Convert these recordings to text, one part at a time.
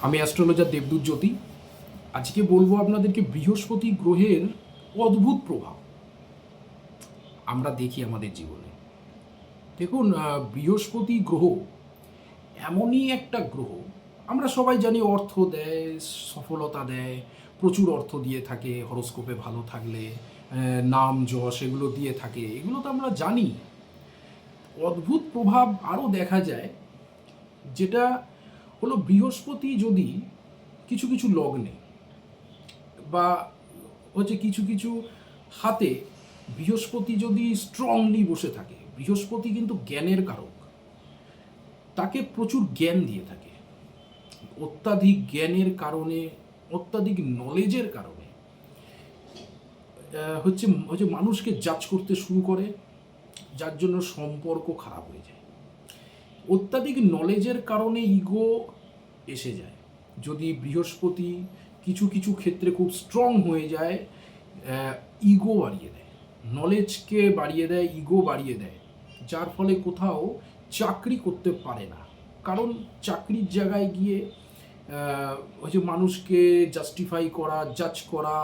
আমি অ্যাস্ট্রোলজার দেবদূত জ্যোতি। আজকে বলবো আপনাদেরকে বৃহস্পতি গ্রহের অদ্ভুত প্রভাব আমরা দেখি আমাদের জীবনে। দেখুন, বৃহস্পতি গ্রহ এমনই একটা গ্রহ, আমরা সবাই জানি অর্থ দেয়, সফলতা দেয়, প্রচুর অর্থ দিয়ে থাকে, হরোস্কোপে ভালো থাকলে নাম যশ এগুলো দিয়ে থাকে, এগুলো তো আমরা জানি। অদ্ভুত প্রভাব আরও দেখা যায়, যেটা হলো বৃহস্পতি যদি কিছু কিছু লগ্নে বা হচ্ছে কিছু কিছু হাতে বৃহস্পতি যদি স্ট্রংলি বসে থাকে, বৃহস্পতি কিন্তু জ্ঞানের কারক, তাকে প্রচুর জ্ঞান দিয়ে থাকে। অত্যাধিক জ্ঞানের কারণে, অত্যাধিক নলেজের কারণে হচ্ছে হচ্ছে মানুষকে জাজ করতে শুরু করে, যার জন্য সম্পর্ক খারাপ হয়ে যায়। অত্যাধিক নলেজের কারণে ইগো এসে যায়। যদি বৃহস্পতি কিছু কিছু ক্ষেত্রে খুব স্ট্রং হয়ে যায়, ইগো বাড়িয়ে দেয়, নলেজকে বাড়িয়ে দেয়, ইগো বাড়িয়ে দেয়, যার ফলে কোথাও চাকরি করতে পারে না। কারণ চাকরির জায়গায় গিয়ে হচ্ছে মানুষকে জাস্টিফাই করা, জাজ করা,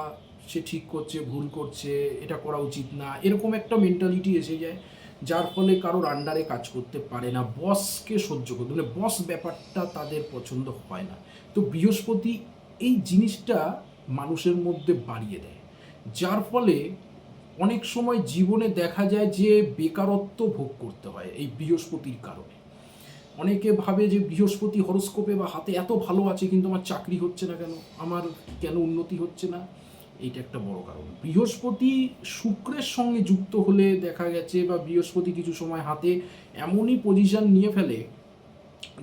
সে ঠিক করছে, ভুল করছে, এটা করা উচিত না, এরকম একটা মেন্টালিটি এসে যায়, যার ফলে কারোর আন্ডারে কাজ করতে পারে না, বসকে সহ্য করতে, মানে বস ব্যাপারটা তাদের পছন্দ হয় না। তো বৃহস্পতি এই জিনিসটা মানুষের মধ্যে বাড়িয়ে দেয়, যার ফলে অনেক সময় জীবনে দেখা যায় যে বেকারত্ব ভোগ করতে হয় এই বৃহস্পতির কারণে। অনেকে ভাবে যে বৃহস্পতি হরোস্কোপে বা হাতে এত ভালো আছে, কিন্তু আমার চাকরি হচ্ছে না কেন, আমার কেন উন্নতি হচ্ছে না। এইটা একটা বড় কারণ। বৃহস্পতি শুক্রের সঙ্গে যুক্ত হলে দেখা গেছে, বা বৃহস্পতি কিছু সময় হাতে এমনই পজিশন নিয়ে ফেলে,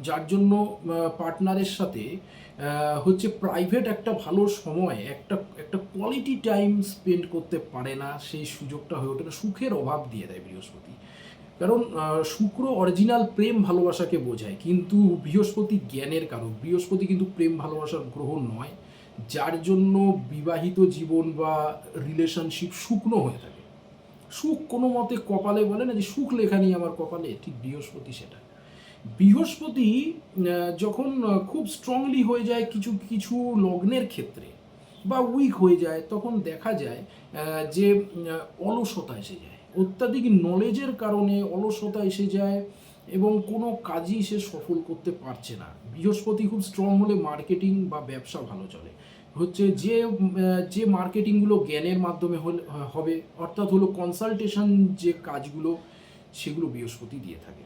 যার জন্য পার্টনারের সাথে হচ্ছে প্রাইভেট একটা ভালো সময়, একটা একটা কোয়ালিটি টাইম স্পেন্ড করতে পারে না, সেই সুযোগটা হয়ে ওঠে না, সুখের অভাব দিয়ে দেয় বৃহস্পতি। কারণ শুক্র অরিজিনাল প্রেম ভালোবাসাকে বোঝায়, কিন্তু বৃহস্পতি জ্ঞানের কারণ। বৃহস্পতি কিন্তু প্রেম ভালোবাসার গ্রহ নয়, যার জন্য বিবাহিত জীবন বা রিলেশনশিপ শুকনো হয়ে থাকে। সুখ কোনো মতে কপালে, বলে না যে সুখ লেখা নেই আমার কপালে, ঠিক বৃহস্পতি সেটা। বৃহস্পতি যখন খুব স্ট্রংলি হয়ে যায় কিছু কিছু লগ্নের ক্ষেত্রে, বা উইক হয়ে যায়, তখন দেখা যায় যে অলসতা এসে যায়, অত্যাধিক নলেজের কারণে অলসতা এসে যায়, এবং কোনো কাজই সে সফল করতে পারছে না। বৃহস্পতি খুব স্ট্রং হলে মার্কেটিং বা ব্যবসা ভালো চলে। হচ্ছে যে মার্কেটিংগুলো জ্ঞানের মাধ্যমে হবে, অর্থাৎ হলো কনসালটেশন যে কাজগুলো, সেগুলো বৃহস্পতি দিয়ে থাকে।